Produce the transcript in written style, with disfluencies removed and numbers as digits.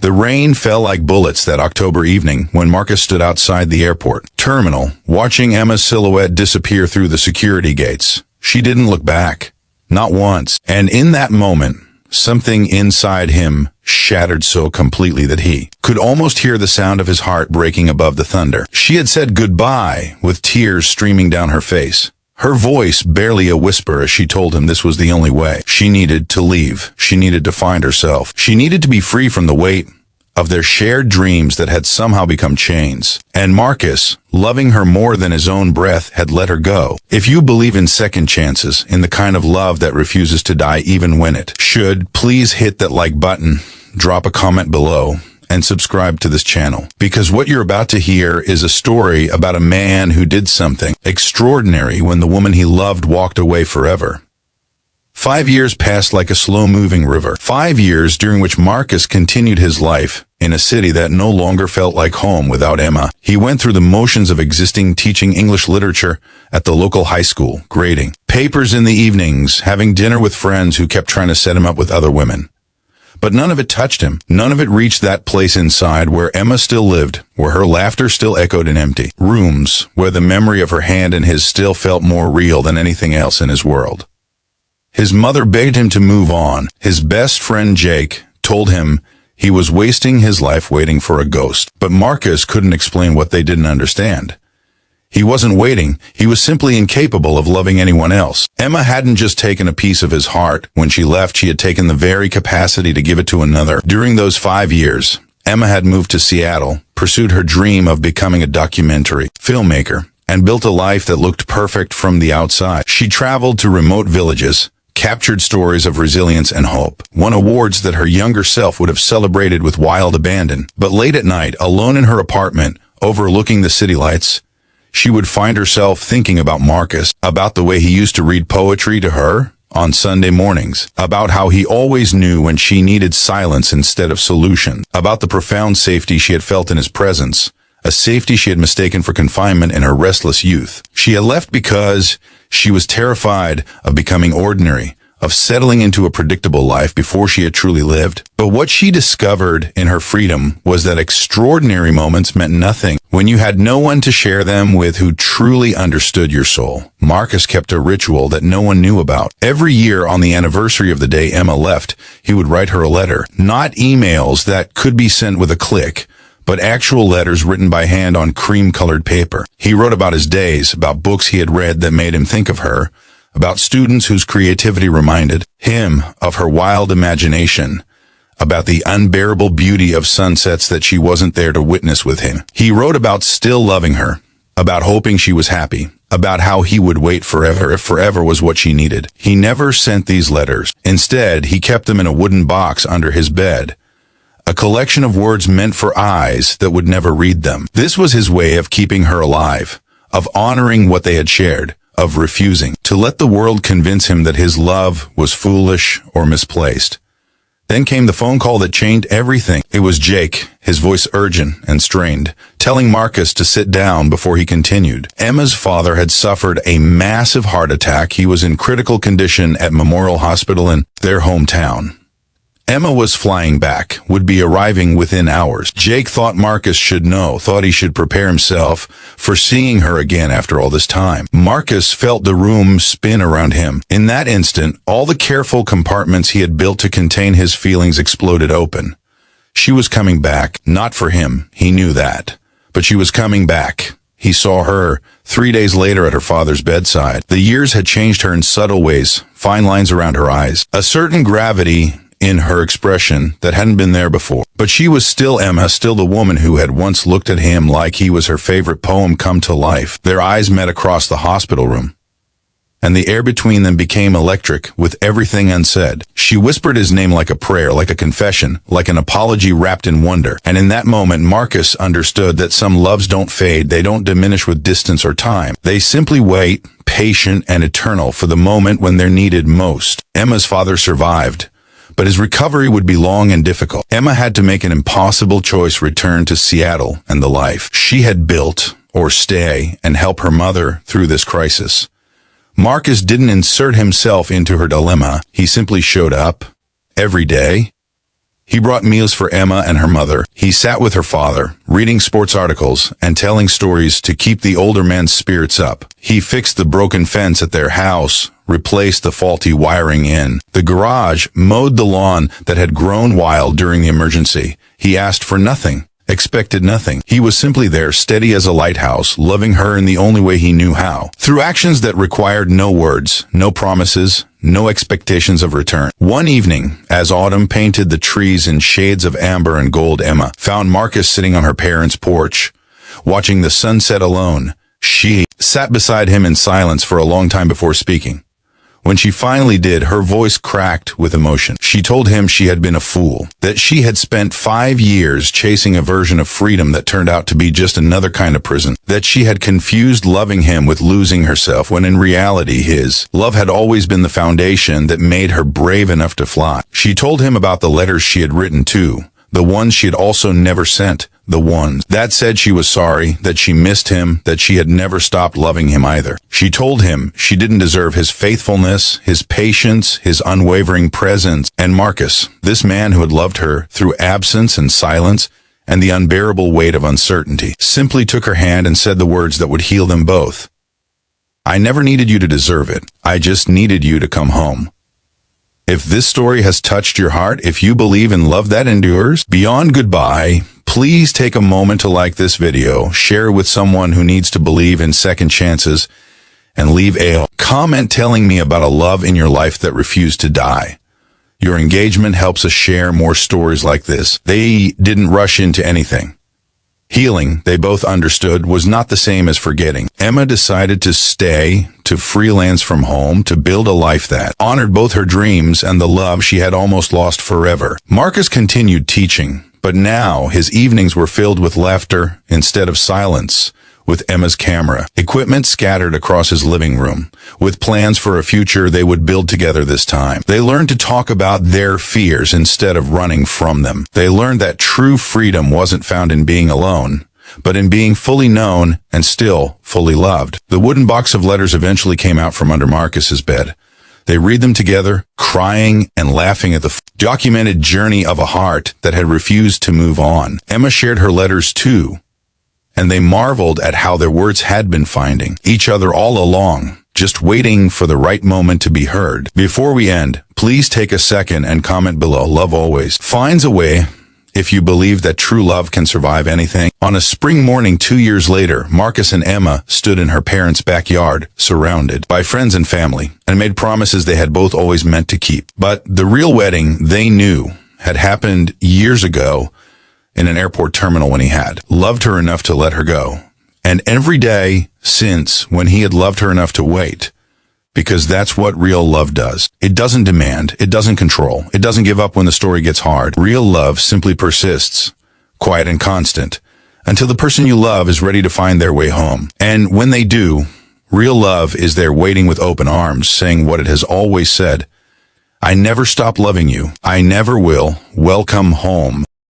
The rain fell like bullets that October evening when Marcus stood outside the airport terminal, watching Emma's silhouette disappear through the security gates. She didn't look back. Not once. And in that moment, something inside him shattered so completely that he could almost hear the sound of his heart breaking above the thunder. She had said goodbye with tears streaming down her face. Her voice barely a whisper as she told him this was the only way. She needed to leave. She needed to find herself. She needed to be free from the weight of their shared dreams that had somehow become chains. And Marcus, loving her more than his own breath, had let her go. If you believe in second chances, in the kind of love that refuses to die even when it should, please hit that like button, drop a comment below, and subscribe to this channel. Because what you're about to hear is a story about a man who did something extraordinary when the woman he loved walked away forever. 5 years passed like a slow-moving river. 5 years during which Marcus continued his life in a city that no longer felt like home without Emma. He went through the motions of existing, teaching English literature at the local high school, grading papers in the evenings, having dinner with friends who kept trying to set him up with other women. But none of it touched him. None of it reached that place inside where Emma still lived, where her laughter still echoed in empty rooms, where the memory of her hand in his still felt more real than anything else in his world. His mother begged him to move on. His best friend Jake told him he was wasting his life waiting for a ghost. But Marcus couldn't explain what they didn't understand. He wasn't waiting. He was simply incapable of loving anyone else. Emma hadn't just taken a piece of his heart. When she left, she had taken the very capacity to give it to another. During those 5 years, Emma had moved to Seattle, pursued her dream of becoming a documentary filmmaker, and built a life that looked perfect from the outside. She traveled to remote villages, captured stories of resilience and hope, won awards that her younger self would have celebrated with wild abandon. But late at night, alone in her apartment, overlooking the city lights, she would find herself thinking about Marcus, about the way he used to read poetry to her on Sunday mornings, about how he always knew when she needed silence instead of solution, about the profound safety she had felt in his presence, a safety she had mistaken for confinement in her restless youth. She had left because she was terrified of becoming ordinary, of settling into a predictable life before she had truly lived. But what she discovered in her freedom was that extraordinary moments meant nothing when you had no one to share them with who truly understood your soul. Marcus kept a ritual that no one knew about. Every year on the anniversary of the day Emma left, he would write her a letter. Not emails that could be sent with a click, but actual letters written by hand on cream-colored paper. He wrote about his days, about books he had read that made him think of her, about students whose creativity reminded him of her wild imagination, about the unbearable beauty of sunsets that she wasn't there to witness with him. He wrote about still loving her, about hoping she was happy, about how he would wait forever if forever was what she needed. He never sent these letters. Instead, he kept them in a wooden box under his bed, a collection of words meant for eyes that would never read them. This was his way of keeping her alive, of honoring what they had shared, of refusing to let the world convince him that his love was foolish or misplaced. Then came the phone call that changed everything. It was Jake, his voice urgent and strained, telling Marcus to sit down before he continued. Emma's father had suffered a massive heart attack. He was in critical condition at Memorial Hospital in their hometown. Emma was flying back, would be arriving within hours. Jake thought Marcus should know, thought he should prepare himself for seeing her again after all this time. Marcus felt the room spin around him. In that instant, all the careful compartments he had built to contain his feelings exploded open. She was coming back, not for him, he knew that. But she was coming back. He saw her 3 days later at her father's bedside. The years had changed her in subtle ways, fine lines around her eyes, a certain gravity in her expression that hadn't been there before. But she was still Emma, still the woman who had once looked at him like he was her favorite poem come to life. Their eyes met across the hospital room, and the air between them became electric, with everything unsaid. She whispered his name like a prayer, like a confession, like an apology wrapped in wonder. And in that moment, Marcus understood that some loves don't fade, they don't diminish with distance or time. They simply wait, patient and eternal, for the moment when they're needed most. Emma's father survived, but his recovery would be long and difficult. Emma had to make an impossible choice: return to Seattle and the life she had built, or stay and help her mother through this crisis. Marcus didn't insert himself into her dilemma. He simply showed up every day, He brought meals for Emma and her mother. He sat with her father, reading sports articles and telling stories to keep the older man's spirits up. He fixed the broken fence at their house, replaced the faulty wiring in the garage, mowed the lawn that had grown wild during the emergency. He asked for nothing, expected nothing. He was simply there, steady as a lighthouse, loving her in the only way he knew how, through actions that required no words, no promises, no expectations of return. One evening, as autumn painted the trees in shades of amber and gold, Emma found Marcus sitting on her parents' porch, watching the sunset alone. She sat beside him in silence for a long time before speaking. When she finally did, her voice cracked with emotion. She told him she had been a fool, that she had spent 5 years chasing a version of freedom that turned out to be just another kind of prison, that she had confused loving him with losing herself, when in reality his love had always been the foundation that made her brave enough to fly. She told him about the letters she had written too, the ones she had also never sent, the ones that said she was sorry, that she missed him, that she had never stopped loving him either. She told him she didn't deserve his faithfulness, his patience, his unwavering presence. And Marcus, this man who had loved her through absence and silence and the unbearable weight of uncertainty, simply took her hand and said the words that would heal them both. "I never needed you to deserve it. I just needed you to come home." If this story has touched your heart, if you believe in love that endures beyond goodbye, please take a moment to like this video, share with someone who needs to believe in second chances, and leave a comment telling me about a love in your life that refused to die. Your engagement helps us share more stories like this. They didn't rush into anything. Healing, they both understood, was not the same as forgetting. Emma decided to stay, to freelance from home, to build a life that honored both her dreams and the love she had almost lost forever. Marcus continued teaching, but now his evenings were filled with laughter instead of silence, with Emma's camera, equipment scattered across his living room, with plans for a future they would build together this time. They learned to talk about their fears instead of running from them. They learned that true freedom wasn't found in being alone, but in being fully known and still fully loved. The wooden box of letters eventually came out from under Marcus's bed. They read them together, crying and laughing at the documented journey of a heart that had refused to move on. Emma shared her letters too, and they marveled at how their words had been finding each other all along, just waiting for the right moment to be heard. Before we end, please take a second and comment below. Love always finds a way. If you believe that true love can survive anything. On a spring morning 2 years later, Marcus and Emma stood in her parents' backyard, surrounded by friends and family, and made promises they had both always meant to keep. But the real wedding, they knew, had happened years ago, in an airport terminal, when he had loved her enough to let her go. And every day since, when he had loved her enough to wait. Because that's what real love does. It doesn't demand, it doesn't control, it doesn't give up when the story gets hard. Real love simply persists, quiet and constant, until the person you love is ready to find their way home. And when they do, real love is there waiting with open arms, saying what it has always said: "I never stop loving you. I never will. Welcome home."